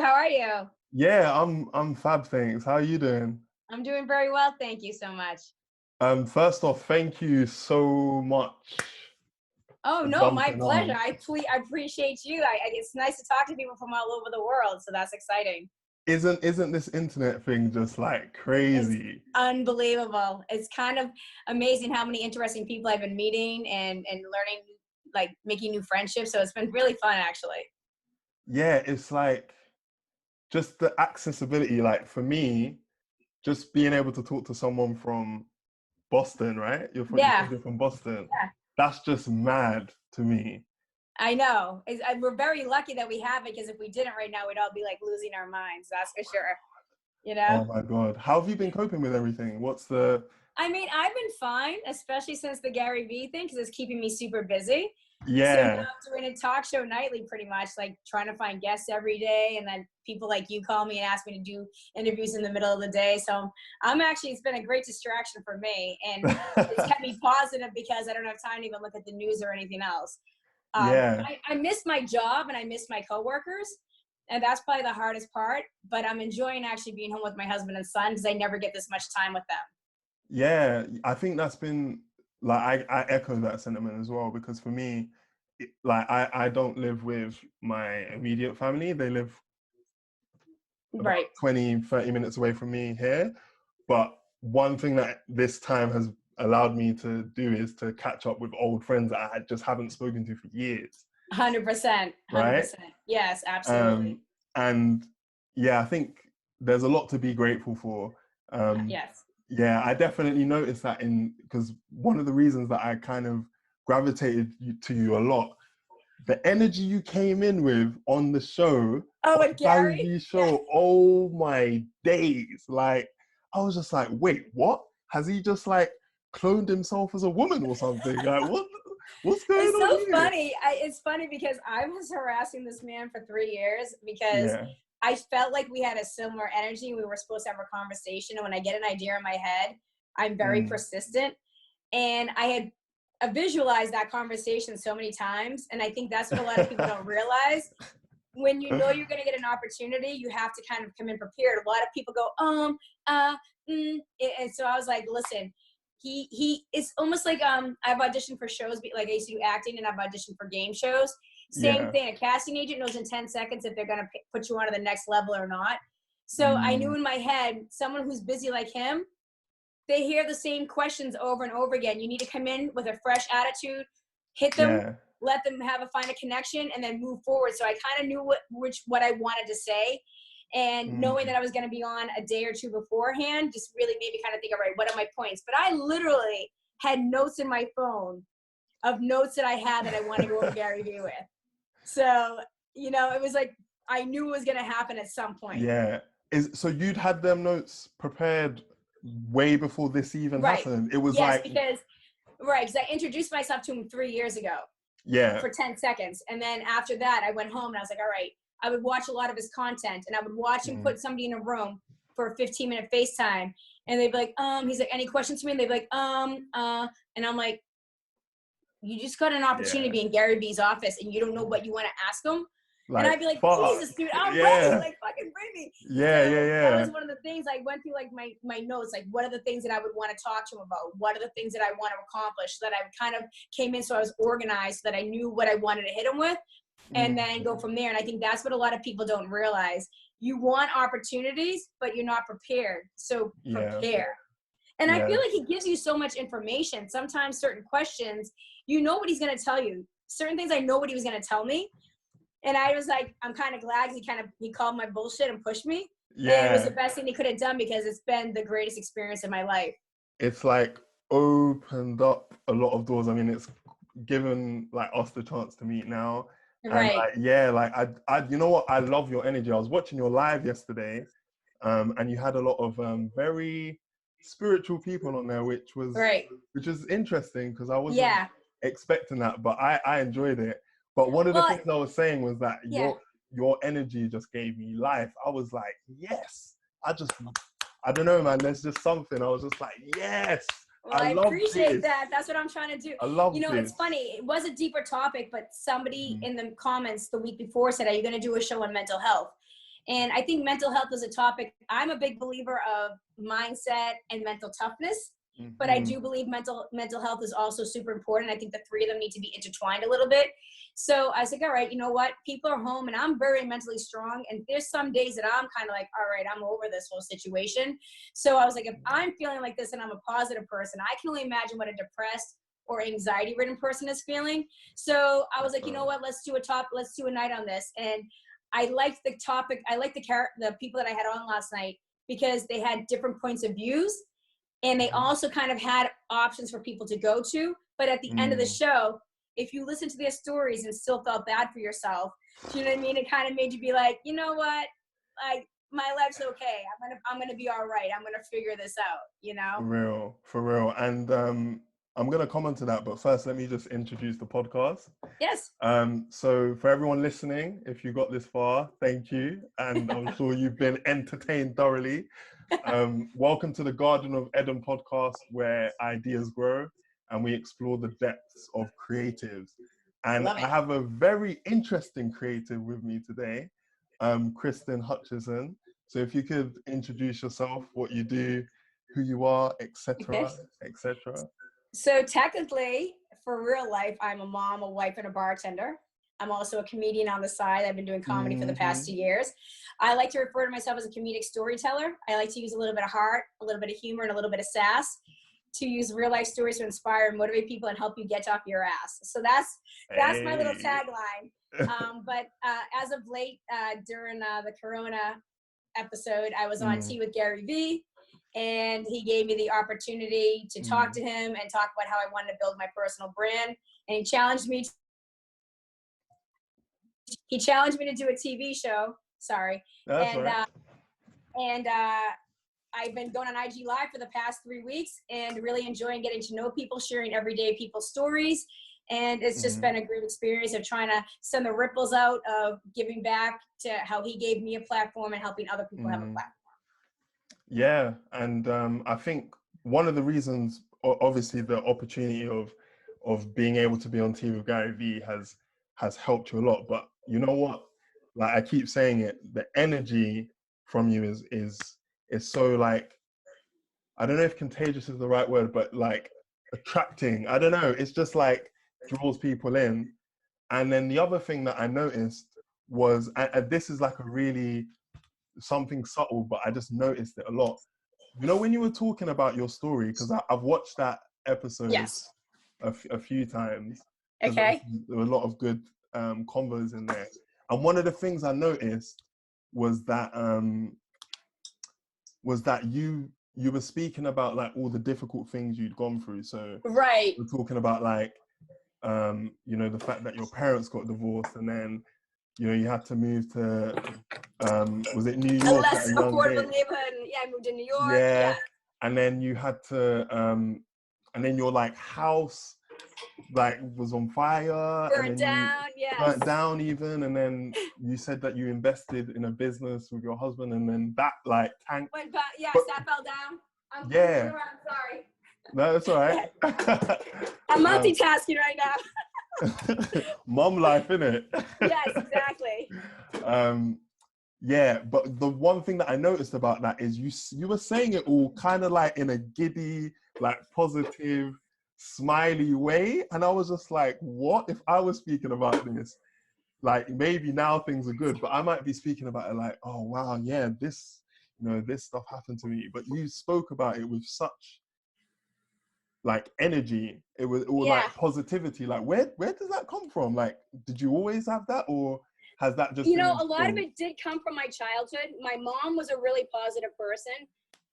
How are you? Yeah, I'm fab, thanks. How are you doing? I'm doing very well. Thank you so much. First off, thank you so much Oh, for no, my jumping pleasure. on. I appreciate you. It's nice to talk to people from all over the world. So that's exciting. Isn't this internet thing just like It's crazy? unbelievable. It's kind of amazing how many interesting people I've been meeting and learning, like making new friendships. So it's been really fun, actually. Yeah, it's like just the accessibility. Like for me, just being able to talk to someone from Boston, right? You said Yeah, you're from Boston. yeah. That's just mad to me. I know. We're very lucky that we have it because if we didn't right now, we'd all be like losing our minds. That's for sure. You know? Oh my God. How have you been coping with everything? What's the I mean, I've been fine, especially since the GaryVee thing, because it's keeping me super busy. So now Yeah. I'm doing a talk show nightly, pretty much, like trying to find guests every day, and then people like you call me and ask me to do interviews in the middle of the day. So it's been a great distraction for me, and it's kept me positive because I don't have time to even look at the news or anything else. Yeah. I miss my job and I miss my coworkers, and that's probably the hardest part. But I'm enjoying actually being home with my husband and son because I never get this much time with them. Yeah, I think that's been like I echo that sentiment as well because for me, like I don't live with my immediate family. They live about Right. 20, 30 minutes away from me here. But one thing that this time has allowed me to do is to catch up with old friends that I just haven't spoken to for years, 100%, right? 100%. Yes, absolutely. Um, and yeah, I think there's a lot to be grateful for. Um, Yes. Yeah, I definitely noticed that because one of the reasons that I kind of gravitated to you a lot, the energy you came in with on the show, Oh, on and Gary Gary? Vee Yeah. show, oh my days. Like, I was just like, wait, what? Has he just like cloned himself as a woman or something? Like, what's going It's on so here? funny. It's funny because I was harassing this man for 3 years because Yeah. I felt like we had a similar energy. We were supposed to have a conversation. And when I get an idea in my head, I'm very Mm, persistent. And I had visualized that conversation so many times. And I think that's what a lot of people don't realize. When you know you're going to get an opportunity, you have to kind of come in prepared. A lot of people go, and so I was like, listen, it's almost like I've auditioned for shows, like I used to do acting, and I've auditioned for game shows. Same yeah. thing. A casting agent knows in 10 seconds if they're going to put you on to the next level or not. So I knew Mm, in my head, someone who's busy like him, they hear the same questions over and over again. You need to come in with a fresh attitude, hit them, yeah. let them find a connection, and then move forward. So I kind of knew what I wanted to say, and knowing Mm, that I was going to be on a day or two beforehand just really made me kind of think, all right, what are my points? But I literally had notes in my phone of notes that I had that I want to go over GaryVee with. So it was like I knew it was going to happen at some point. yeah. So you'd had them notes prepared way before this even Right. happened. It was Yes, like, because I introduced myself to him 3 years ago yeah. for 10 seconds. And then after that, I went home and I was like, all right, I would watch a lot of his content and I would watch him Mm, put somebody in a room for a 15-minute FaceTime. And they'd be like, he's like, any questions for me? And they'd be like, and I'm like, you just got an opportunity to yeah. be in Gary Vee's office and you don't know what you want to ask him. And Like, I'd be like, fuck. Jesus, dude, I'm ready. Yeah. Like, fucking bring me. Yeah, yeah, So that was yeah. one of the things I went through, like my notes, like what are the things that I would want to talk to him about? What are the things that I want to accomplish? So that I kind of came in so I was organized, so that I knew what I wanted to hit him with, and Mm, then go from there. And I think that's what a lot of people don't realize. You want opportunities, but you're not prepared. So yeah. prepare. And I feel Yeah. like he gives you so much information. Sometimes certain questions, you know what he's going to tell you. Certain things I know what he was going to tell me. And I was like, I'm kind of glad he called my bullshit and pushed me. And it was the Yeah. best thing he could have done because it's been the greatest experience in my life. It's like opened up a lot of doors. I mean, it's given like us the chance to meet now. And Right. like, yeah, like you know what? I love your energy. I was watching your live yesterday, and you had a lot of very spiritual people on there, Right. which was interesting because I wasn't Yeah. expecting that, but I enjoyed it. But one of the Well, things I was saying was that yeah. your energy just gave me life. I was like, yes. I don't know, man. There's just something. I was just like, yes. Well, I I love appreciate this. that. That's what I'm trying to do. I love It's this. funny. It was a deeper topic, but somebody Mm, in the comments the week before said, are you going to do a show on mental health? And I think mental health is a topic. I'm a big believer of mindset and mental toughness, but I do believe mental health is also super important. I think the three of them need to be intertwined a little bit. So I was like, all right, you know what? People are home and I'm very mentally strong. And there's some days that I'm kind of like, all right, I'm over this whole situation. So I was like, if I'm feeling like this and I'm a positive person, I can only imagine what a depressed or anxiety ridden person is feeling. So I was like, you know what? Let's do a night on this. And I liked the topic. I liked the people that I had on last night because they had different points of views. And they also kind of had options for people to go to. But at the end of the show, if you listen to their stories and still felt bad for yourself, do you know what I mean? It kind of made you be like, you know what? Like, my life's okay. I'm gonna be all right. I'm gonna figure this out, you know? For real. And I'm gonna comment to that, but first let me just introduce the podcast. Yes. So for everyone listening, if you got this far, thank you. And I'm sure you've been entertained thoroughly. Welcome to the Garden of Edun podcast, where ideas grow and we explore the depths of creatives. And I have a very interesting creative with me today, Kristin Hutchison. So if you could introduce yourself, what you do, who you are, etc., etc. So technically, for real life, I'm a mom, a wife, and a bartender. I'm also a comedian on the side. I've been doing comedy for the past 2 years. I like to refer to myself as a comedic storyteller. I like to use a little bit of heart, a little bit of humor, and a little bit of sass to use real life stories to inspire and motivate people and help you get off your ass. So that's my little tagline. But as of late, during the Corona episode, I was on Tea with GaryVee, and he gave me the opportunity to talk to him and talk about how I wanted to build my personal brand. And he challenged me to do a TV show. Sorry. That's right. And I've been going on IG Live for the past 3 weeks and really enjoying getting to know people, sharing everyday people's stories. And it's just been a great experience of trying to send the ripples out of giving back to how he gave me a platform and helping other people have a platform. Yeah. And I think one of the reasons, obviously the opportunity of being able to be on TV with GaryVee has helped you a lot. But you know what? Like I keep saying it, the energy from you is so, like, I don't know if contagious is the right word, but like attracting. I don't know. It's just like draws people in. And then the other thing that I noticed was, and this is like a really something subtle, but I just noticed it a lot. You know, when you were talking about your story, because I've watched that episode a few times. Okay. There were a lot of good convos in there. And one of the things I noticed was that you were speaking about like all the difficult things you'd gone through. So we're talking about like you know, the fact that your parents got divorced, and then you know you had to move to was it New York? A less affordable neighborhood. Yeah, I moved to New York. Yeah. And then you had to and then your like house like was on fire, burnt down even, and then you said that you invested in a business with your husband, and then that like tanked. That fell down. I'm moving around, sorry. No, that's all right. I'm multitasking right now. Mom life, innit? Yes, exactly. Yeah, but the one thing that I noticed about that is you were saying it all kind of like in a giddy, like positive, smiley way, and I was just like, what if I was speaking about this? Like maybe now things are good, but I might be speaking about it like, oh wow, yeah, this, you know, this stuff happened to me. But you spoke about it with such like energy. It was all like positivity. Like where does that come from? Like, did you always have that, or has that just, you know, a lot of it did come from my childhood. My mom was a really positive person,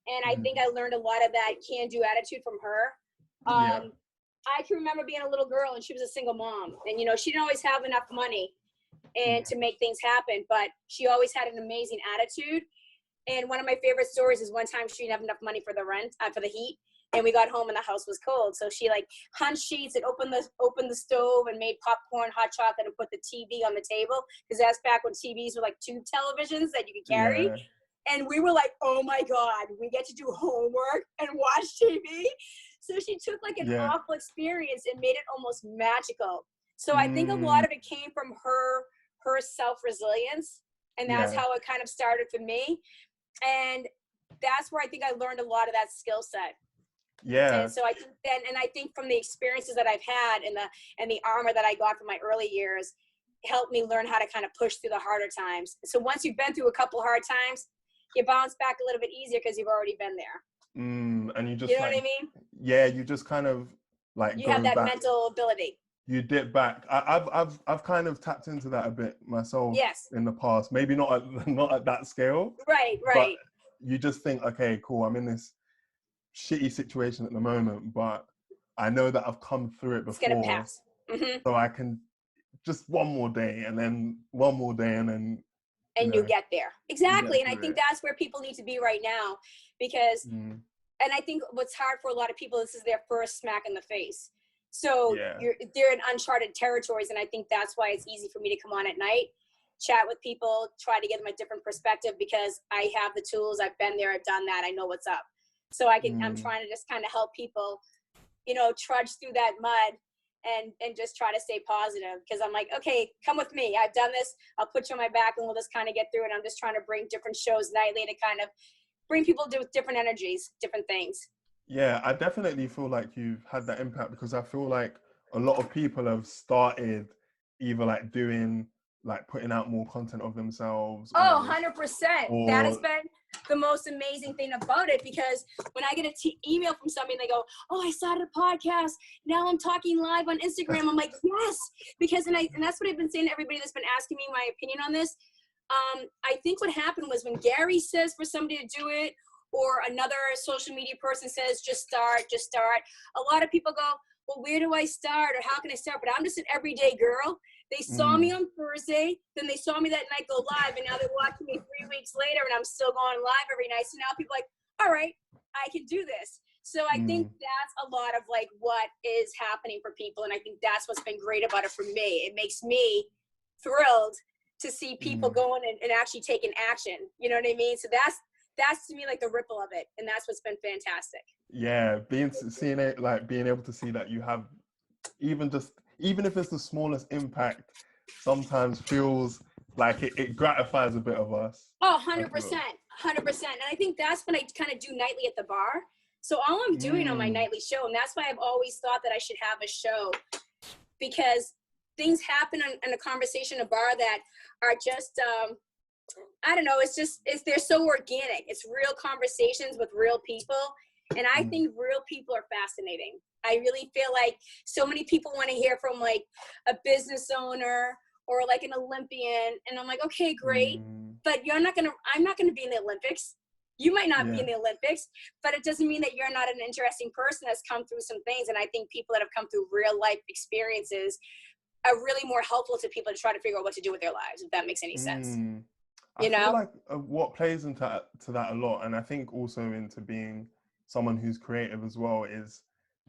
and I think I learned a lot of that can-do attitude from her. I can remember being a little girl, and she was a single mom, and you know, she didn't always have enough money and to make things happen, but she always had an amazing attitude. And one of my favorite stories is one time she didn't have enough money for the rent, for the heat, and we got home and the house was cold. So she like hung sheets and opened the stove and made popcorn, hot chocolate, and put the TV on the table, because that's back when TVs were like tube televisions that you could carry. Yeah. And we were like, oh my God, we get to do homework and watch TV. So she took like an awful experience and made it almost magical. So I think a lot of it came from her self-resilience And that's how it kind of started for me. And that's where I think I learned a lot of that skill set. Yeah. And so I think I think from the experiences that I've had and the armor that I got from my early years helped me learn how to kind of push through the harder times. So once you've been through a couple hard times, you bounce back a little bit easier because you've already been there. And you just, you know what I mean? Yeah, you just kind of like you go have that back. mental ability. You dip back. I've kind of tapped into that a bit myself in the past. Maybe not at that scale. Right. But you just think, okay, cool, I'm in this shitty situation at the moment, but I know that I've come through it before. It's gonna pass. So I can just one more day and then one more day and then you get there. Exactly. And I think that's where people need to be right now, because and I think what's hard for a lot of people, this is their first smack in the face. So they're in uncharted territories, and I think that's why it's easy for me to come on at night, chat with people, try to give them a different perspective, because I have the tools, I've been there, I've done that, I know what's up. So I'm trying to just kind of help people, trudge through that mud and just try to stay positive, because I'm like, okay, come with me. I've done this. I'll put you on my back and we'll just kind of get through it. I'm just trying to bring different shows nightly to kind of bring people to different energies, different things. Yeah, I definitely feel like you've had that impact, because I feel like a lot of people have started either like doing, like putting out more content of themselves. 100%. That has been the most amazing thing about it, because when I get an email from somebody and they go, oh, I started a podcast, now I'm talking live on Instagram. I'm like, yes, because, and that's what I've been saying to everybody that's been asking me my opinion on this. I think what happened was when Gary says for somebody to do it, or another social media person says, just start. A lot of people go, well, where do I start? Or how can I start? But I'm just an everyday girl. They saw me on Thursday, then they saw me that night go live, and now they're watching me 3 weeks later, and I'm still going live every night. So now people are like, all right, I can do this. So I think that's a lot of like what is happening for people. And I think that's what's been great about it for me. It makes me thrilled to see people going and actually taking action. You know what I mean? So that's to me like the ripple of it. And that's what's been fantastic. Yeah, seeing it, like being able to see that you have, even if it's the smallest impact, sometimes feels like it gratifies a bit of us. Oh, 100%. 100%. And I think that's what I kind of do nightly at the bar. So all I'm doing on my nightly show, and that's why I've always thought that I should have a show, because things happen in a conversation at a bar that are just, I don't know, they're so organic. It's real conversations with real people. And I think real people are fascinating. I really feel like so many people want to hear from like a business owner or like an Olympian. And I'm like, okay, great. But I'm not going to be in the Olympics. You might not be in the Olympics, but it doesn't mean that you're not an interesting person that's come through some things. And I think people that have come through real life experiences are really more helpful to people to try to figure out what to do with their lives, if that makes any sense. I feel like what plays into that a lot, and I think also into being someone who's creative as well, is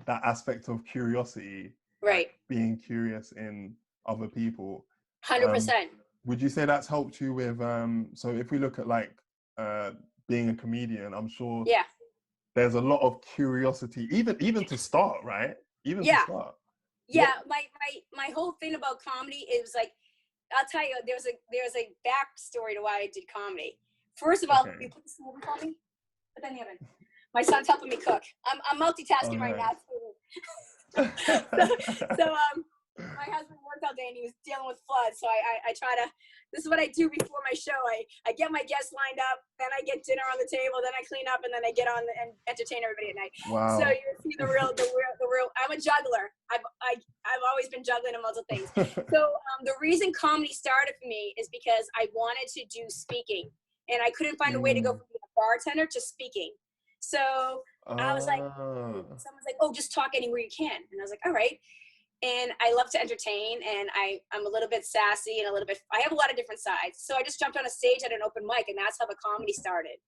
that aspect of curiosity, right? Like being curious in other people. 100%. Would you say that's helped you with? So if we look at like being a comedian, I'm sure there's a lot of curiosity, even to start, right? To start. Yeah, my whole thing about comedy is like, I'll tell you, there's a backstory to why I did comedy. First of all, you put this in the oven for me? Put that in the oven. My son's helping me cook. I'm multitasking right now. So my husband worked all day and he was dealing with floods. So I try to, this is what I do before my show. I get my guests lined up, then I get dinner on the table, then I clean up, and then I get on and entertain everybody at night. Wow. So you see the real, I'm a juggler. I've always been juggling on multiple things. So the reason comedy started for me is because I wanted to do speaking, and I couldn't find a way to go from being a bartender to speaking. So I was like, someone's like, oh, just talk anywhere you can. And I was like, all right. And I love to entertain, and I'm a little bit sassy and I have a lot of different sides. So I just jumped on a stage at an open mic, and that's how the comedy started.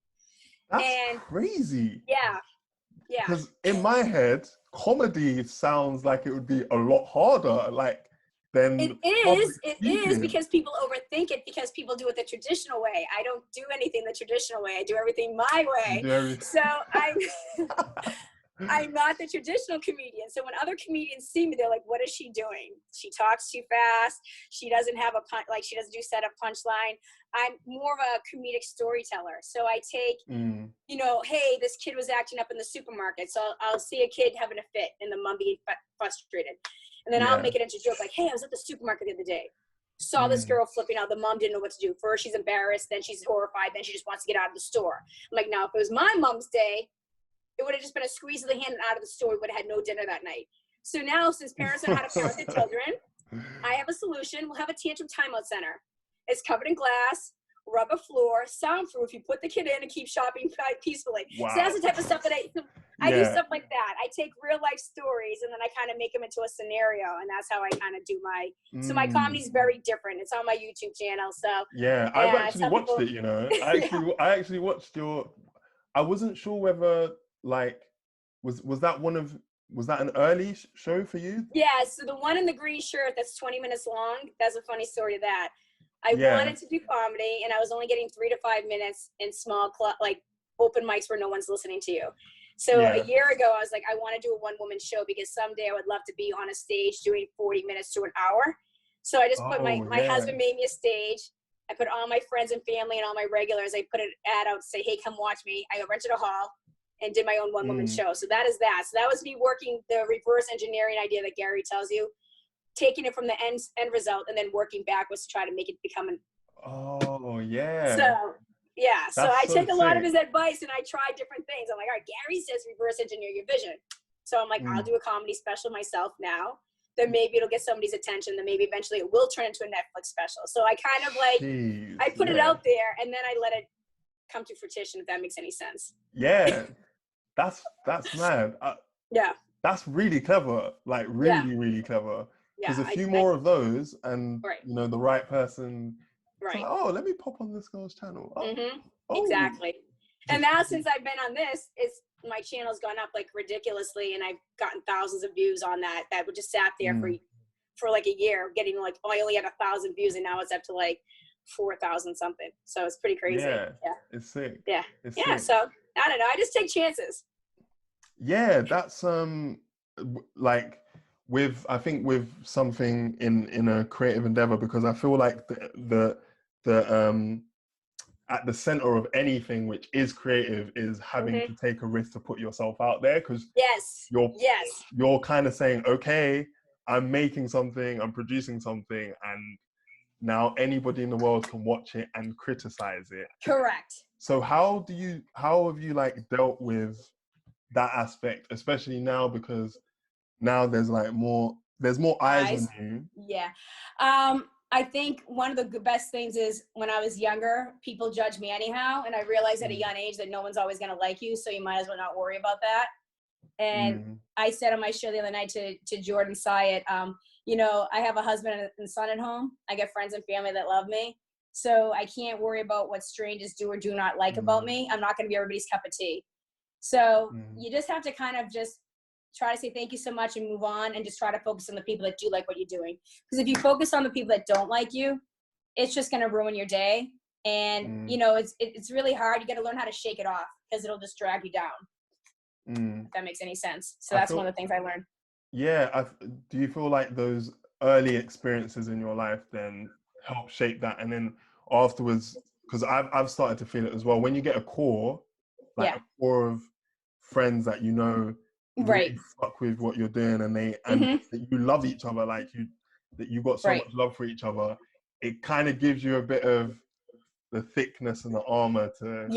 That's crazy. Yeah. Because in my head, comedy sounds like it would be a lot harder, than it is because people overthink it, because people do it the traditional way. I don't do anything the traditional way. I do everything my way. So I'm not the traditional comedian. So when other comedians see me, they're like, what is she doing? She talks too fast. She doesn't have a punch, like she doesn't do setup punchline. I'm more of a comedic storyteller. So I take, you know, hey, this kid was acting up in the supermarket. So I'll see a kid having a fit and the mom being frustrated. And then I'll make it into a joke like, hey, I was at the supermarket the other day. Saw this girl flipping out. The mom didn't know what to do. First, she's embarrassed. Then she's horrified. Then she just wants to get out of the store. I'm like, now, if it was my mom's day, it would have just been a squeeze of the hand and out of the store. We would have had no dinner that night. So now, since parents know how to parent their children, I have a solution. We'll have a tantrum timeout center. It's covered in glass, rubber floor, soundproof. You put the kid in and keep shopping peacefully. Wow. So that's the type of stuff that I do stuff like that. I take real life stories and then I kind of make them into a scenario, and that's how I kind of do my. So my comedy is very different. It's on my YouTube channel. So I've actually watched it. You know, I actually watched your. I wasn't sure whether like was that an early show for you? Yeah. So the one in the green shirt that's 20 minutes long. That's a funny story to that. I wanted to do comedy, and I was only getting 3 to 5 minutes in small like open mics where no one's listening to you. So a year ago, I was like, I want to do a one-woman show because someday I would love to be on a stage doing 40 minutes to an hour. So I just put my husband made me a stage. I put all my friends and family and all my regulars. I put an ad out to say, hey, come watch me. I rented a hall and did my own one-woman show. So that is that. So that was me working the reverse engineering idea that Gary tells you, taking it from the end result and then working backwards to try to make it become an. Oh, yeah. So so I take a lot of his advice and I try different things. I'm like, all right, Gary says reverse engineer your vision. So I'm like, I'll do a comedy special myself now. Then maybe it'll get somebody's attention. Then maybe eventually it will turn into a Netflix special. So I kind of like, I put it out there and then I let it come to fruition, if that makes any sense. Yeah, that's mad. That's really clever. Like really clever. Because a few more of those and, you know, the right person. Right. Like, oh, let me pop on this girl's channel. Exactly. And now since I've been on this, my channel's gone up like ridiculously, and I've gotten thousands of views on that would just sat there for like a year, getting like, I only had 1,000 views, and now it's up to like 4,000 something. So it's pretty crazy. Yeah. It's sick. Yeah. So I don't know. I just take chances. Yeah, that's like I think with something in a creative endeavor, because I feel like the at the center of anything which is creative is having to take a risk to put yourself out there, because you're kind of saying, okay, I'm making something, I'm producing something, and now anybody in the world can watch it and criticize it. Correct. So how have you like dealt with that aspect, especially now, because now there's more eyes on you? Yeah. I think one of the best things is when I was younger, people judge me anyhow. And I realized at a young age that no one's always going to like you. So you might as well not worry about that. And I said on my show the other night to Jordan Syatt, you know, I have a husband and son at home. I get friends and family that love me. So I can't worry about what strangers do or do not like about me. I'm not going to be everybody's cup of tea. So you just have to kind of just try to say thank you so much and move on, and just try to focus on the people that do like what you're doing. Because if you focus on the people that don't like you, it's just going to ruin your day. And, you know, it's really hard. You got to learn how to shake it off, because it'll just drag you down. If that makes any sense. So that's one of the things I learned. Yeah. Do you feel like those early experiences in your life then help shape that? And then afterwards, because I've started to feel it as well. When you get a core, like a core of friends that you know really fuck with what you're doing, and that you love each other, like that you got so much love for each other, it kind of gives you a bit of the thickness and the armor to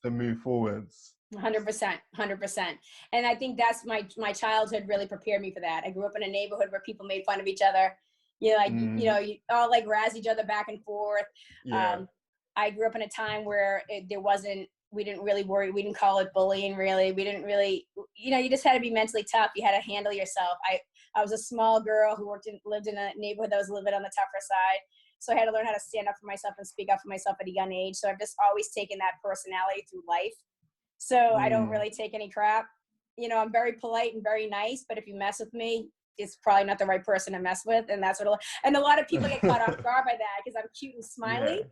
to move forwards. 100%. And I think that's my childhood really prepared me for that. I grew up in a neighborhood where people made fun of each other. You know, like you know, you all like razz each other back and forth. I grew up in a time where we didn't really worry. We didn't call it bullying, really. We didn't really, you know, you just had to be mentally tough. You had to handle yourself. I was a small girl who lived in a neighborhood that was a little bit on the tougher side. So I had to learn how to stand up for myself and speak up for myself at a young age. So I've just always taken that personality through life. So I don't really take any crap. You know, I'm very polite and very nice, but if you mess with me, it's probably not the right person to mess with. And that's and a lot of people get caught off guard by that, because I'm cute and smiley.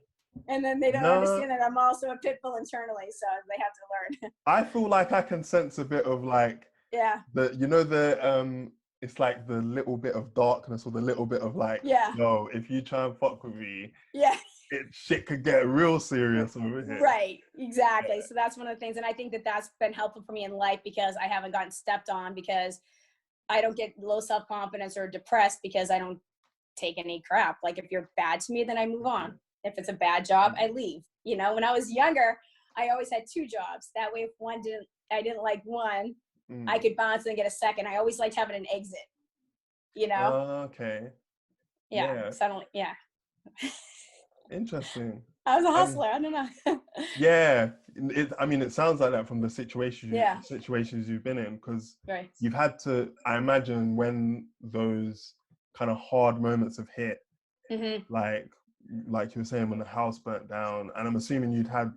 And then they don't No, understand that I'm also a pit bull internally, so they have to learn. I feel like I can sense a bit of like Yeah, it's like the little bit of darkness or the little bit of like, yeah, no, if you try and fuck with me, yeah. shit could get real serious over here. Right, exactly. So that's one of the things, and I think that that's been helpful for me in life because I haven't gotten stepped on, because I don't get low self-confidence or depressed because I don't take any crap. Like, if you're bad to me, then I move on. If it's a bad job, I leave. You know, when I was younger, I always had 2 jobs. That way, if I didn't like one, I could bounce and get a second. I always liked having an exit, you know? Okay. Yeah. Yeah. So I don't, yeah. Interesting. I was a And hustler. I don't know. yeah, I mean, it sounds like that from the Yeah. situations you've been in, because Right. you've had to, I imagine, when those kind of hard moments have hit, Mm-hmm. like you were saying, when the house burnt down, and I'm assuming you'd had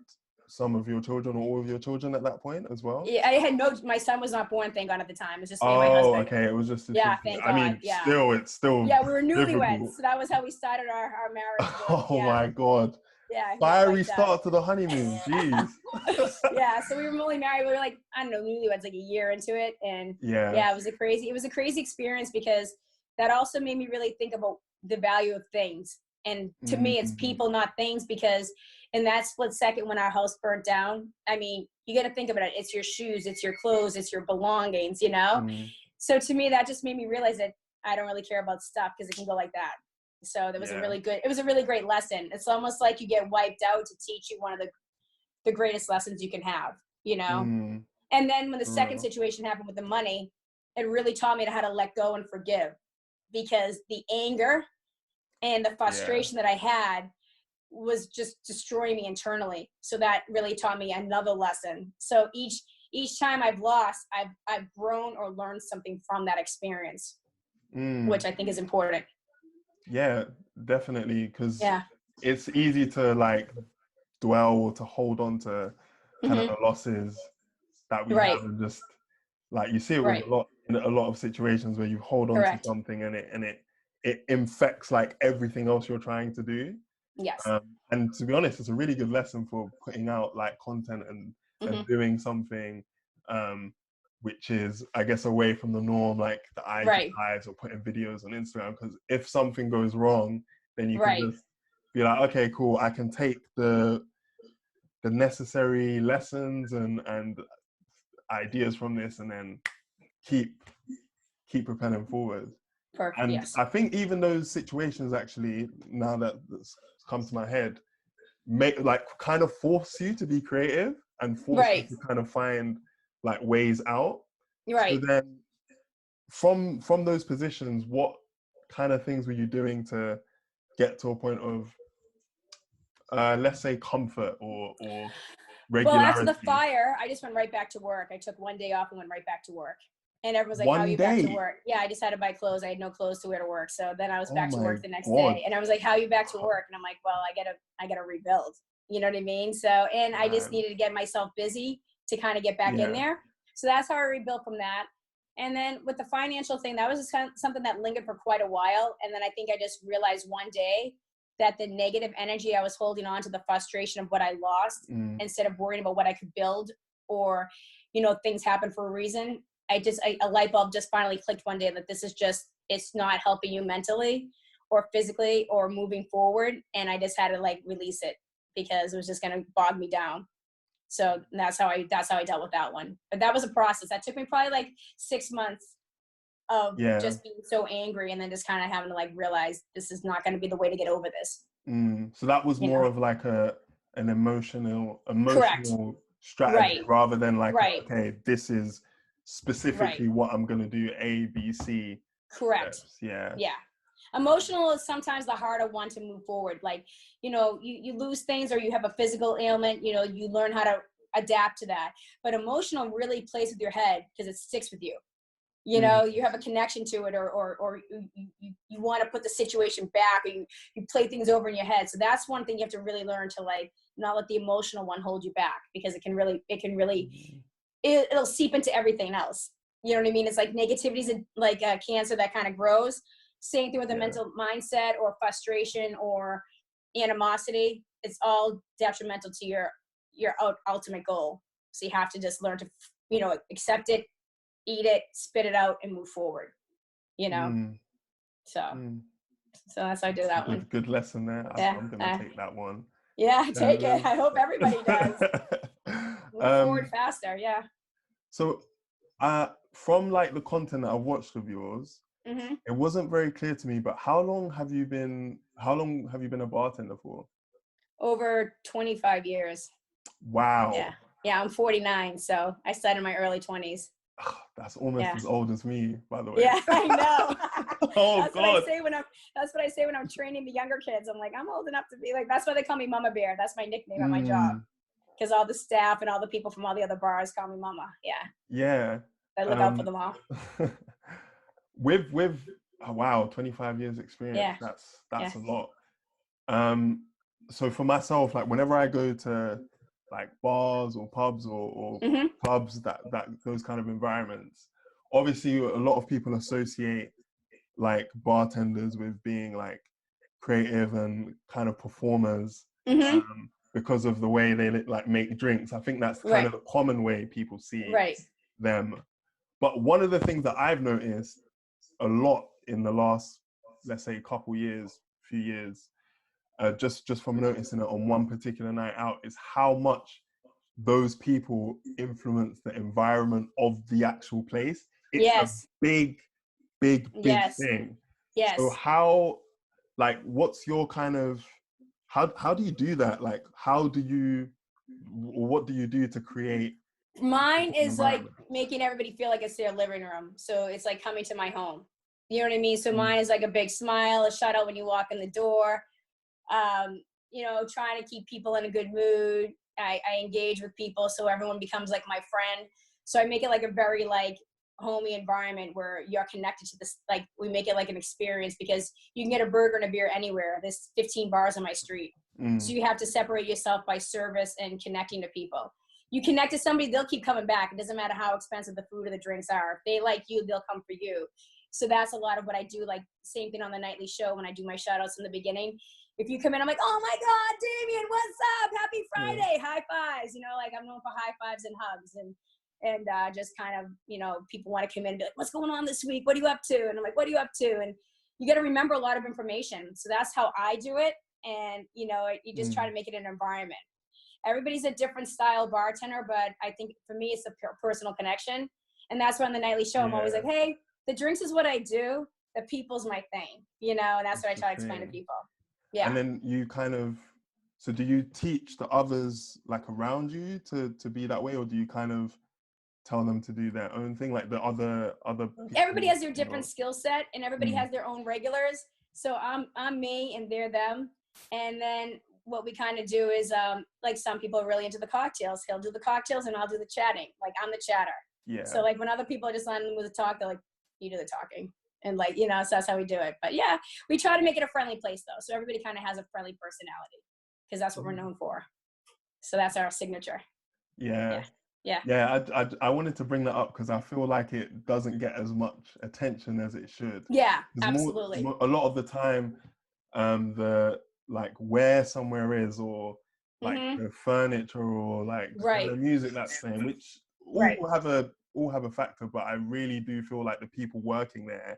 some of your children or all of your children at that point as well. Yeah, I had my son was not born, thank God, at the time. It was just me and my Oh, husband. okay. It was just the two. Yeah, thank I God. mean, Yeah. it's still Yeah, we were newlyweds. difficult. So that was how we started our marriage. Oh Yeah. my God. Yeah, he was Fiery like that. start to the honeymoon. Jeez. Yeah, so we were only married. We were like, I don't know, newlyweds, like a year into it. And Yeah. yeah, it was a crazy experience, because that also made me really think about the value of things. And to me, it's Mm-hmm. people, not things, because in that split second when our house burnt down, I mean, you got to think about it. It's your shoes, it's your clothes, it's your belongings, you know? Mm, So to me, that just made me realize that I don't really care about stuff, because it can go like that. So that was yeah. it was a really great lesson. It's almost like you get wiped out to teach you one of the greatest lessons you can have, you know? Mm, And then when the for second real. situation happened with the money, it really taught me how to let go and forgive, because the anger and the Yeah. frustration that I had was just destroying me internally. So that really taught me another lesson. So each time I've lost, I've grown or learned something from that experience, Mm, which I think is important. yeah, definitely. Because Yeah. it's easy to like dwell or to hold on to kind of Mm-hmm. the losses that we Right. have, and just like you see it with Right. in a lot of situations where you hold on to Correct. something and it infects like everything else you're trying to do. Yes. And to be honest, it's a really good lesson for putting out like content and Mm-hmm. doing something which is, I guess, away from the norm, like the IG Right. lives or putting videos on Instagram. Because if something goes wrong, then you can Right. just be like, okay, cool, I can take the necessary lessons and ideas from this, and then keep propelling forward. Perfect. And Yes. I think even those situations, actually, now that that's come to my head, make like kind of force you to be creative and force you Right. to kind of find like ways out. So Right. then from those positions, what kind of things were you doing to get to a point of let's say comfort or Well, after the regularity? fire, I just went right back to work. I took one day off and went right back to work. And everyone's like, how are One you back to day. work? Yeah, I just had to buy clothes. I had no clothes to wear to work. So then I was Oh back to my work the next God. day. And I was like, how are you back to work? And I'm like, well, I gotta rebuild. You know what I mean? So, and I just Man. needed to get myself busy to kind of get back in Yeah. there. So that's how I rebuilt from that. And then with the financial thing, that was just kind of something that lingered for quite a while. And then I think I just realized one day that the negative energy I was holding on to, the frustration of what I lost, Mm, instead of worrying about what I could build, or, you know, things happen for a reason. A light bulb just finally clicked one day that this is just, it's not helping you mentally or physically or moving forward. And I just had to like release it, because it was just going to bog me down. So that's how I dealt with that one. But that was a process that took me probably like 6 months of yeah. just being so angry, and then just kind of having to like realize this is not going to be the way to get over this, So that was you more know? of like an Correct. emotional strategy, Right. rather than like, Right. okay, this is Right. specifically what I'm gonna do, A, B, C Correct. steps. Yeah. Yeah. Emotional is sometimes the harder one to move forward. Like, you know, you lose things, or you have a physical ailment, you know, you learn how to adapt to that. But emotional really plays with your head, because it sticks with you. You Mm, know, you have a connection to it, or you want to put the situation back, or you play things over in your head. So that's one thing you have to really learn, to like not let the emotional one hold you back, because it'll seep into everything else. You know what I mean? It's like negativity is like a cancer that kind of grows. Same thing with a yeah. mental mindset or frustration or animosity. it's all detrimental to your ultimate goal. So you have to just learn to, you know, accept it, eat it, spit it out, and move forward, you know? So that's how I do that one. Good lesson there. Yeah. I'm going to take that one. Yeah, take it. I hope everybody does. Move forward faster, yeah. So from like the content that I've watched of yours, it wasn't very clear to me, but how long have you been a bartender for? Over 25 years. Wow. Yeah, I'm 49, so I started in my early 20s. That's almost as old as me, by the way. Yeah, I know. That's what I say when I'm training the younger kids. I'm like, I'm old enough to be like, that's why they call me Mama Bear. That's my nickname at my job. Because all the staff and all the people from all the other bars call me Mama. Yeah. Yeah. I look out for them all. with wow, 25 years experience. Yeah. That's a lot. So for myself, like whenever I go to like bars or pubs or clubs, that those kind of environments, obviously a lot of people associate like bartenders with being like creative and kind of performers because of the way they like make drinks. I think that's kind of the common way people see them. But one of the things that I've noticed a lot in the last, let's say, few years, just from noticing it on one particular night out, is how much those people influence the environment of the actual place. It's a big thing. Yes. So how, like, what's your kind of, how do you do that? Like, what do you do to create? Mine is like making everybody feel like it's their living room. So it's like coming to my home. You know what I mean? So mine is like a big smile, a shout out when you walk in the door. You know, trying to keep people in a good mood. I engage with people so everyone becomes like my friend. So I make it like a very like homey environment where you're connected to this. Like we make it like an experience because you can get a burger and a beer anywhere. There's 15 bars on my street. So you have to separate yourself by service and connecting to people. You connect to somebody, they'll keep coming back. It doesn't matter how expensive the food or the drinks are. If they like you, they'll come for you. So that's a lot of what I do. Like same thing on the nightly show when I do my shout outs in the beginning. If you come in, I'm like, oh my God, Damien, what's up? Happy Friday. High fives. You know, like I'm known for high fives and hugs and just kind of, you know, people want to come in and be like, what's going on this week? What are you up to? And I'm like, what are you up to? And you got to remember a lot of information. So that's how I do it. And, you know, you just try to make it an environment. Everybody's a different style bartender, but I think for me, it's a personal connection. And that's why on the nightly show, I'm always like, hey, the drinks is what I do. The people's my thing, you know, and that's what I try to explain to people. Yeah. And then you kind of, so do you teach the others like around you to be that way? Or do you kind of tell them to do their own thing? Like the other people? Everybody has their different skill set and everybody has their own regulars. So I'm me and they're them. And then what we kind of do is like some people are really into the cocktails. He'll do the cocktails and I'll do the chatting. Like I'm the chatter. Yeah. So like when other people are just on with the talk, they're like, you do the talking. And like, you know, so that's how we do it. But yeah, we try to make it a friendly place though. So everybody kind of has a friendly personality because that's what we're known for. So that's our signature. Yeah. Yeah. I wanted to bring that up because I feel like it doesn't get as much attention as it should. Yeah, absolutely. A lot of the time, the like where somewhere is or like the furniture or like the music that's playing, which all have a factor, but I really do feel like the people working there,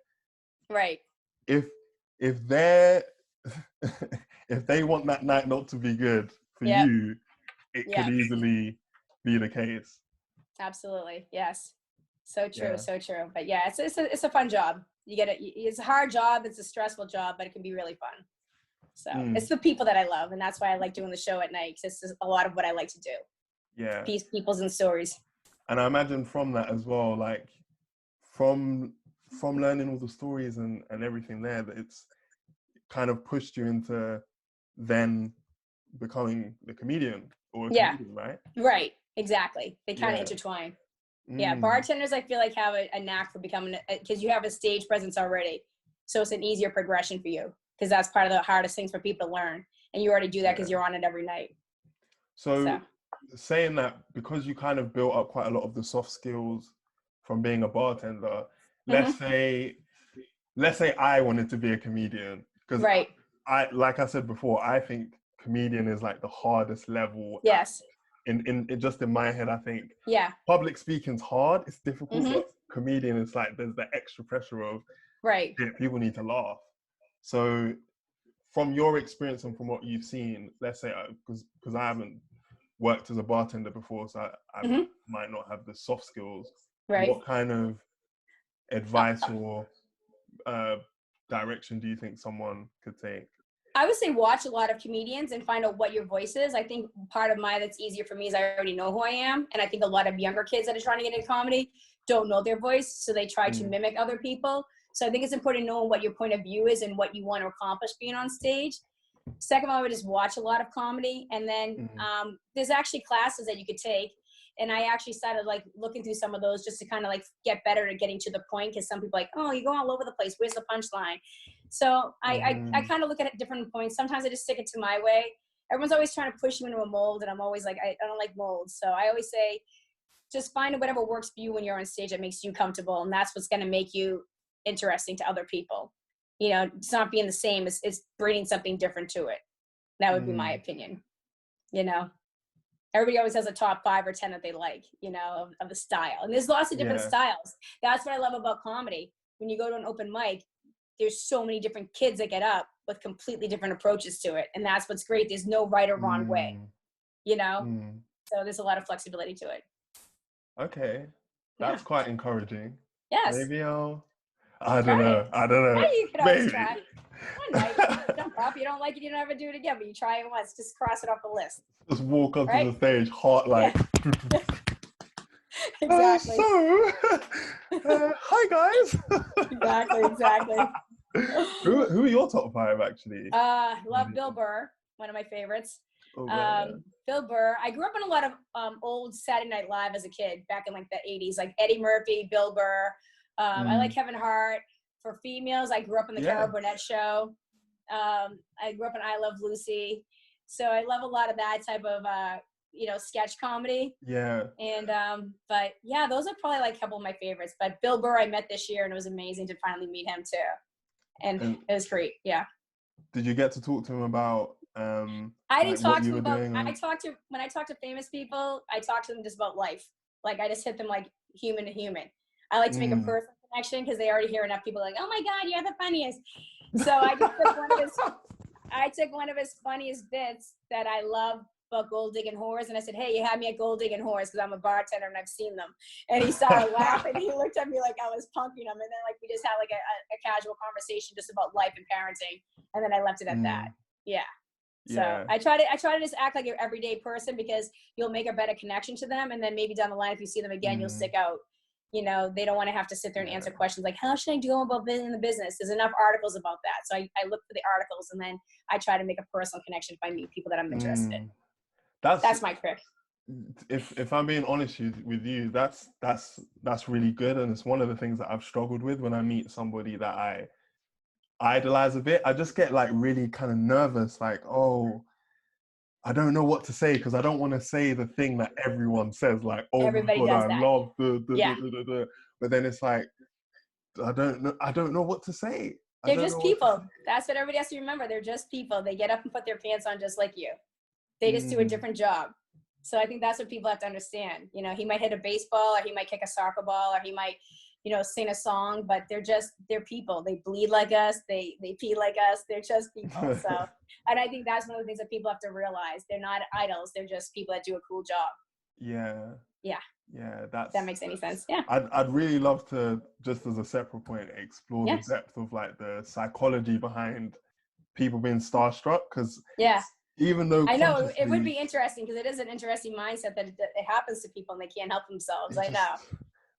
if they're if they want that night not to be good for you, it could easily be the case. Absolutely. Yes. So true. So true. But yeah, it's a fun job. You get it. It's a hard job. It's a stressful job, but it can be really fun. So it's the people that I love. And that's why I like doing the show at night. Because this is a lot of what I like to do. Yeah. Peoples and stories. And I imagine from that as well, like from learning all the stories and everything there, that it's kind of pushed you into then becoming the comedian or a comedian, right? Right. Exactly. They kind of intertwine. Yeah. Bartenders, I feel like have a knack for becoming, because you have a stage presence already. So it's an easier progression for you because that's part of the hardest things for people to learn. And you already do that because you're on it every night. So saying that, because you kind of built up quite a lot of the soft skills from being a bartender, let's say I wanted to be a comedian, because I, like I said before, I think comedian is like the hardest level. Yes. In just in my head, I think Yeah. public speaking's hard. It's difficult, Mm-hmm. but comedian is like there's the extra pressure of Right. people need to laugh. So from your experience and from what you've seen, let's say because I haven't worked as a bartender before, so I Mm-hmm. might not have the soft skills. Right. What kind of advice or direction do you think someone could take? I would say watch a lot of comedians and find out what your voice is. I think part of that's easier for me is I already know who I am. And I think a lot of younger kids that are trying to get into comedy don't know their voice. So they try to mimic other people. So I think it's important knowing what your point of view is and what you want to accomplish being on stage. Second of all, I would just watch a lot of comedy. And then there's actually classes that you could take. And I actually started like looking through some of those just to kind of like get better at getting to the point. Because some people are like, oh, you go all over the place. Where's the punchline? So I kind of look at it different points. Sometimes I just stick it to my way. Everyone's always trying to push you into a mold. And I'm always like, I don't like molds. So I always say, just find whatever works for you when you're on stage that makes you comfortable. And that's what's going to make you interesting to other people. You know, it's not being the same. It's bringing something different to it. That would be my opinion. You know, everybody always has a top 5 or 10 that they like, you know, of the style. And there's lots of different styles. That's what I love about comedy. When you go to an open mic, there's so many different kids that get up with completely different approaches to it. And that's what's great. There's no right or wrong way, you know? So there's a lot of flexibility to it. Okay. That's quite encouraging. Yes. Maybe I don't know. Yeah, you could always try. One night, jump up. You don't like it, you don't ever do it again, but you try it once. Just cross it off the list. Just walk onto the stage, heart like. Exactly. Hi guys. Exactly. Who are your top 5 actually? Love Bill Burr, one of my favorites. Yeah. Bill Burr. I grew up on a lot of old Saturday Night Live as a kid, back in like the 80s, like Eddie Murphy, Bill Burr. I like Kevin Hart. For females, I grew up on the Carol Burnett show. I grew up on I Love Lucy. So I love a lot of that type of, sketch comedy. Yeah. And, but yeah, those are probably like a couple of my favorites. But Bill Burr I met this year, and it was amazing to finally meet him too. And it was great. Yeah. Did you get to talk to him about I didn't talk to him about, when I talk to famous people, I talk to them just about life. Like I just hit them like human to human. I like to make a personal connection because they already hear enough people like, oh my God, you're the funniest. So I just took one of his funniest bits that I love about gold digging whores, and I said, hey, you had me at gold digging whores because I'm a bartender and I've seen them. And he started laughing. He looked at me like I was punking him, and then like we just had like a casual conversation just about life and parenting, and then I left it at that. Yeah. So I try to just act like an everyday person because you'll make a better connection to them, and then maybe down the line if you see them again, you'll stick out. You know, they don't want to have to sit there and answer questions like, how should I do about building the business? There's enough articles about that. So I look for the articles, and then I try to make a personal connection if I meet people that I'm interested in. That's my trick. If I'm being honest with you, that's really good. And it's one of the things that I've struggled with when I meet somebody that I idolize a bit. I just get like really kind of nervous, like, oh, I don't know what to say because I don't want to say the thing that everyone says, like, oh Everybody my God, does I that. love but then it's like, I don't know what to say. They're just people. That's what everybody has to remember. They're just people. They get up and put their pants on just like you. They just do a different job. So I think that's what people have to understand. You know, he might hit a baseball, or he might kick a soccer ball, or he might, sing a song, but they're people. They bleed like us. They pee like us. They're just people. So, and I think that's one of the things that people have to realize. They're not idols. They're just people that do a cool job. Yeah. If that makes any sense. Yeah. I'd really love to, just as a separate point, explore the depth of like the psychology behind people being starstruck, because even though I know it would be interesting, because it is an interesting mindset that it happens to people and they can't help themselves. I know.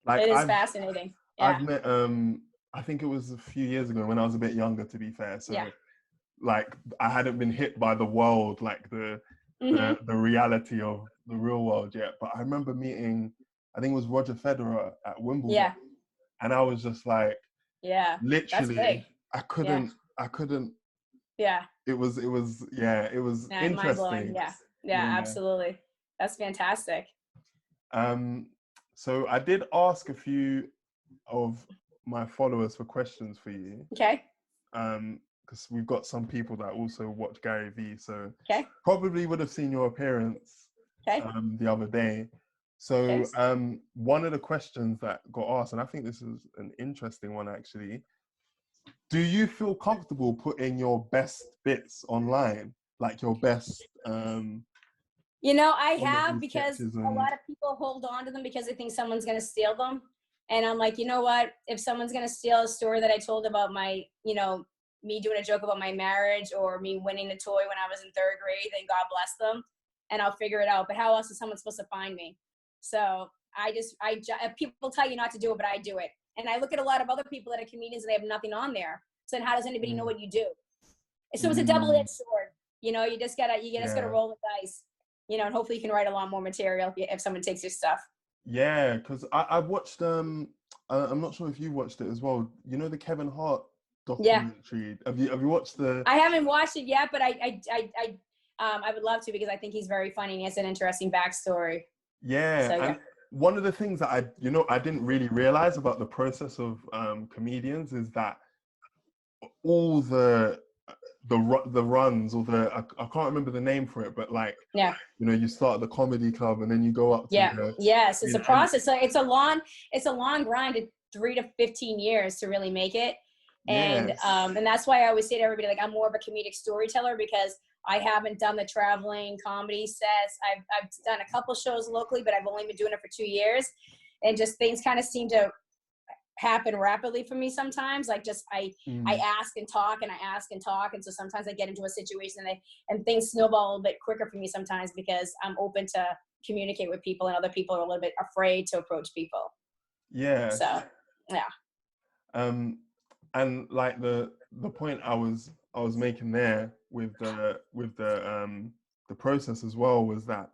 Like, it is fascinating. I've met, I think it was a few years ago when I was a bit younger, to be fair. So like I hadn't been hit by the world, like the reality of the real world yet. But I remember meeting, I think it was Roger Federer at Wimbledon. Yeah. And I was just like, literally, I couldn't. Yeah. It was interesting. Mind-blowing. Yeah, absolutely. That's fantastic. So I did ask a few of my followers for questions for you. Okay. because we've got some people that also watch GaryVee, so Okay. probably would have seen your appearance the other day. So one of the questions that got asked, and I think this is an interesting one actually, do you feel comfortable putting your best bits online, like your best You know, I have, comedy because sketches a and lot of people hold on to them because they think someone's going to steal them. And I'm like, you know what? If someone's going to steal a story that I told about my, you know, me doing a joke about my marriage or me winning a toy when I was in 3rd grade, then God bless them and I'll figure it out. But how else is someone supposed to find me? So people tell you not to do it, but I do it. And I look at a lot of other people that are comedians and they have nothing on there. So then how does anybody know what you do? So it's a double-edged sword. You know, you just gotta roll the dice, you know, and hopefully you can write a lot more material if someone takes your stuff. Yeah, because I watched I'm not sure if you watched it as well. You know the Kevin Hart documentary. Have you watched the? I haven't watched it yet, but I would love to, because I think he's very funny and he has an interesting backstory. Yeah, So, and one of the things that I didn't really realize about the process of comedians is that all the runs, or I can't remember the name for it, but like, you know, you start at the comedy club and then you go up to yes, it's a process. So it's a long grind of 3 to 15 years to really make it. And that's why I always say to everybody, like, I'm more of a comedic storyteller, because I haven't done the traveling comedy sets. I've done a couple shows locally, but I've only been doing it for 2 years, and just things kind of seem to happen rapidly for me sometimes. Like, just I ask and talk and I ask and talk, and so sometimes I get into a situation and things snowball a little bit quicker for me sometimes, because I'm open to communicate with people, and other people are a little bit afraid to approach people. So and like the point I was making there with the process as well was that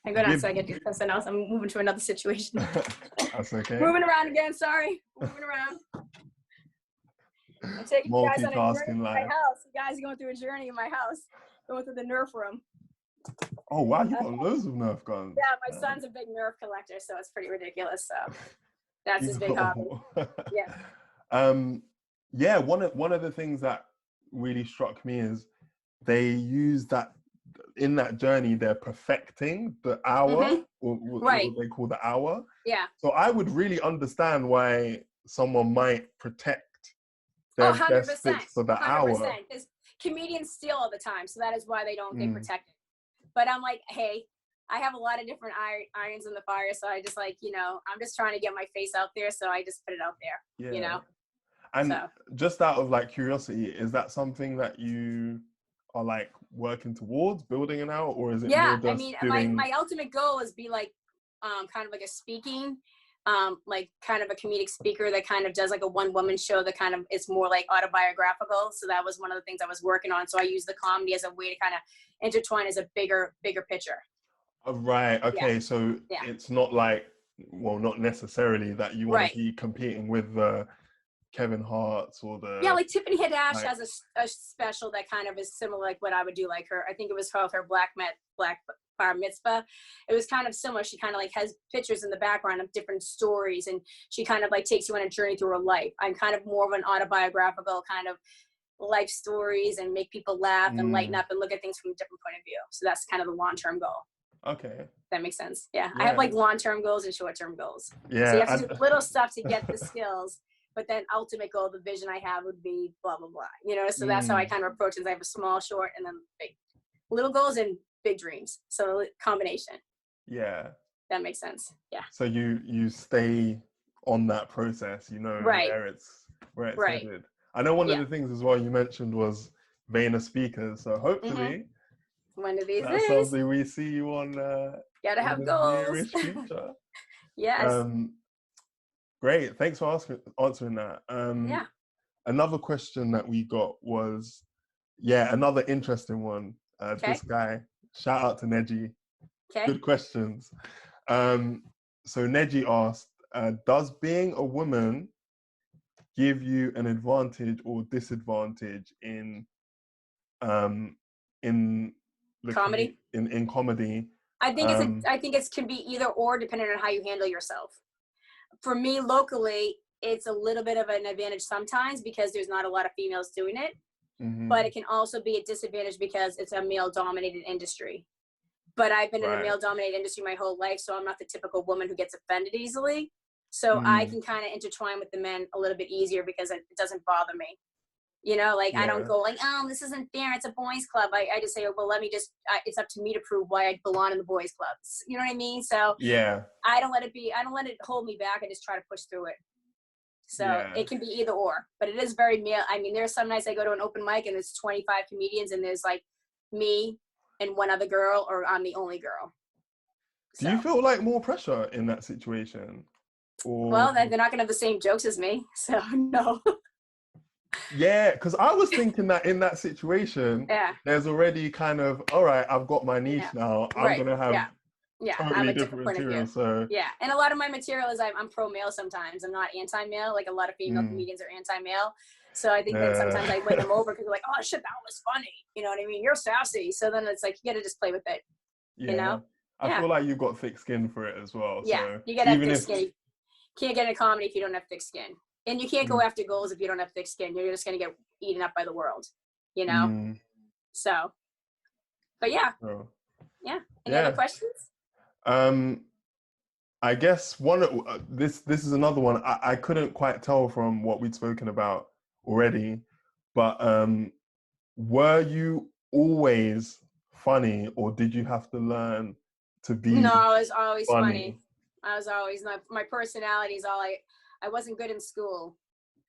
I go down so I get to do something else. I'm moving to another situation. That's okay. Moving around again, sorry. Moving around. I'm taking you guys on a journey in my house. You guys are going through a journey in my house. Going through the Nerf room. Oh wow, you got loads of Nerf guns. Yeah, my son's a big Nerf collector, so it's pretty ridiculous. So that's his big hobby. Yeah, one of the things that really struck me is they use that in that journey, they're perfecting the hour, or what they call the hour. Yeah. So I would really understand why someone might protect their best bits for the 100%, hour. Because comedians steal all the time, so that is why they don't get protected. But I'm like, hey, I have a lot of different irons in the fire, so I just, like, you know, I'm just trying to get my face out there, so I just put it out there, you know? And just out of like curiosity, is that something that you are like working towards building it out, or is it more just I mean, my ultimate goal is be like kind of like a speaking, like kind of a comedic speaker that kind of does like a one-woman show that kind of is more like autobiographical. So that was one of the things I was working on. So I use the comedy as a way to kind of intertwine as a bigger picture. Right. Okay. So it's not like, well, not necessarily that you want to be competing with the Kevin Hart's or the like Tiffany Haddish has a special that kind of is similar, like what I would do, like her. I think it was her Black Bar Mitzvah. It was kind of similar. She kind of like has pictures in the background of different stories, and she kind of like takes you on a journey through her life. I'm kind of more of an autobiographical kind of life stories, and make people laugh and lighten up and look at things from a different point of view. So that's kind of the long-term goal. Okay. That makes sense. Yeah. I have like long-term goals and short-term goals. Yeah. So you have to do little stuff to get the skills. But then ultimate goal, the vision I have would be blah, blah, blah, you know? So that's how I kind of approach it. I have a small, short, and then big. Little goals and big dreams. So combination. Yeah. That makes sense. Yeah. So you stay on that process, you know, where it's headed. I know one of the things as well you mentioned was Vayner speakers. So hopefully one of these that's days, something we see you on gotta have goals. Future. Yes. Great, thanks for answering that. Another question that we got was, another interesting one. This guy, shout out to Neji. Good questions. So Neji asked, does being a woman give you an advantage or disadvantage in the comedy? In comedy? I think it can be either or, depending on how you handle yourself. For me, locally, it's a little bit of an advantage sometimes because there's not a lot of females doing it. but it can also be a disadvantage because it's a male-dominated industry. But I've been in a male-dominated industry my whole life, so I'm not the typical woman who gets offended easily. So I can kind of intertwine with the men a little bit easier because it doesn't bother me. You know, like I don't go like, oh, this isn't fair, it's a boys club. I just say, oh, well, let me just, it's up to me to prove why I belong in the boys clubs. You know what I mean? So I don't let it hold me back. I just try to push through it. So it can be either or, but it is very male. I mean, there's some nights I go to an open mic and there's 25 comedians and there's like me and one other girl, or I'm the only girl. Do you feel like more pressure in that situation? Or... Well, they're not gonna have the same jokes as me, so no. Yeah, because I was thinking that in that situation, there's already kind of, all right, I've got my niche now. I'm gonna have totally different material. So and a lot of my material is I'm pro-male sometimes. I'm not anti-male. Like a lot of female comedians are anti-male. So I think that sometimes I win them over because they're like, oh shit, that was funny. You know what I mean? You're sassy. So then it's like you gotta just play with it. You know? I feel like you've got thick skin for it as well. Yeah, so you gotta have thick skin. You can't get into comedy if you don't have thick skin. And you can't go after goals if you don't have thick skin. You're just gonna get eaten up by the world, you know? So, but Any other questions? I guess this is another one. I couldn't quite tell from what we'd spoken about already, but were you always funny, or did you have to learn to be? No, I was always funny. I was always my personality is all I wasn't good in school,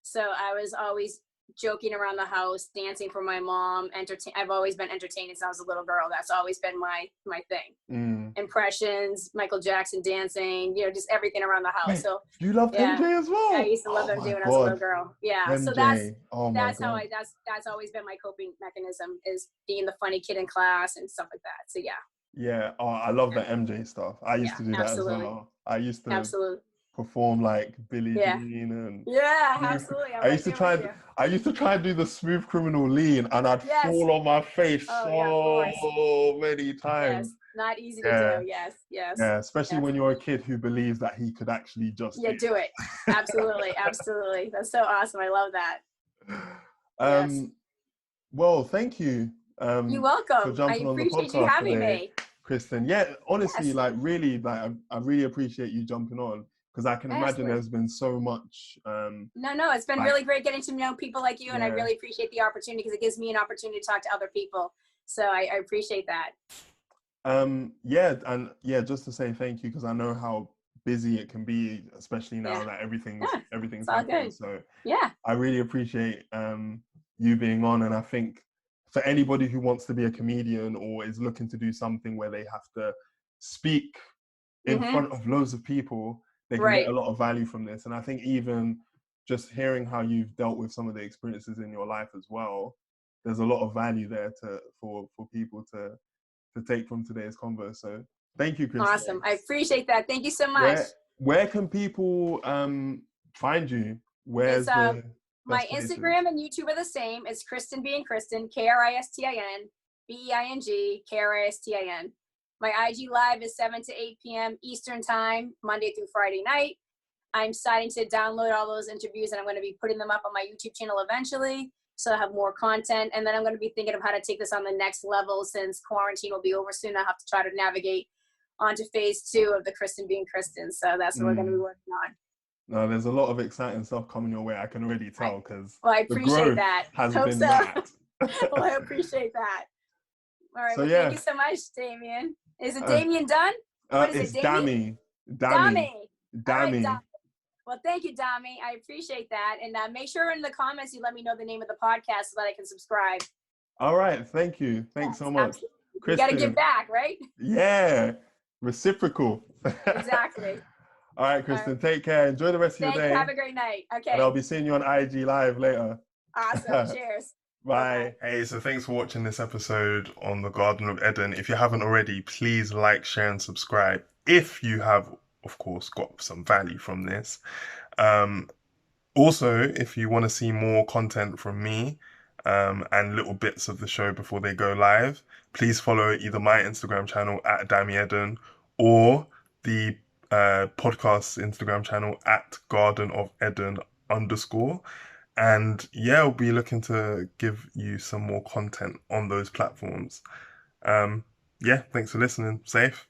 so I was always joking around the house, dancing for my mom. I've always been entertaining since I was a little girl. That's always been my thing. Impressions, Michael Jackson dancing, you know, just everything around the house. Wait, so you loved MJ as well? I used to love MJ when I was a little girl. Yeah, MJ. so that's how that's always been my coping mechanism, is being the funny kid in class and stuff like that. So yeah. Oh, I love the MJ stuff. I used to do that as well. I used to perform like Billie Jean and absolutely. I used to try and do the Smooth Criminal lean, and I'd fall on my face so many times. Yes. Not easy to do. Yes. Yeah, especially when you're a kid who believes that he could actually just do it. Absolutely. That's so awesome. I love that. Well, thank you. You're welcome. For jumping I appreciate on the podcast you having today, me, Kristin. Yeah, honestly, like really, like I really appreciate you jumping on, because I can imagine there's been so much. No, it's been really great getting to know people like you, and I really appreciate the opportunity because it gives me an opportunity to talk to other people. So I appreciate that. Just to say thank you, because I know how busy it can be, especially now that everything's happening. So I really appreciate you being on, and I think for anybody who wants to be a comedian or is looking to do something where they have to speak in front of loads of people, they can get a lot of value from this. And I think even just hearing how you've dealt with some of the experiences in your life as well, there's a lot of value there for people to take from today's convo. So thank you, Kristin. Awesome. I appreciate that. Thank you so much. Where can people find you? Where's my Instagram and YouTube are the same. It's Kristin being Kristin, Kristin, Being, Kristin. My IG live is 7 to 8 p.m. Eastern time, Monday through Friday night. I'm starting to download all those interviews, and I'm going to be putting them up on my YouTube channel eventually, so I have more content. And then I'm going to be thinking of how to take this on the next level, since quarantine will be over soon. I have to try to navigate onto phase 2 of the Kristin being Kristin. So that's what we're going to be working on. No, there's a lot of exciting stuff coming your way. I can already tell, because I appreciate that. Has been mad. Well, I appreciate that. All right. So, thank you so much, Damien. Is it Damien Dunn? What is it, Dami. Dami. Right, well, thank you, Dami. I appreciate that. And make sure in the comments you let me know the name of the podcast so that I can subscribe. All right. Thank you. Thanks so much. You got to give back, right? Yeah. Reciprocal. Exactly. All right, Kristin. Take care. Enjoy the rest of your day. Have a great night. Okay. And I'll be seeing you on IG Live later. Awesome. Cheers. Bye. Hey, so thanks for watching this episode on the Garden of Edun. If you haven't already, please like, share, and subscribe. If you have, of course, got some value from this. Also, if you want to see more content from me and little bits of the show before they go live, please follow either my Instagram channel at Dami Edun or the podcast Instagram channel at Garden of Edun _. And yeah, I'll be looking to give you some more content on those platforms. Um, yeah, thanks for listening. Safe.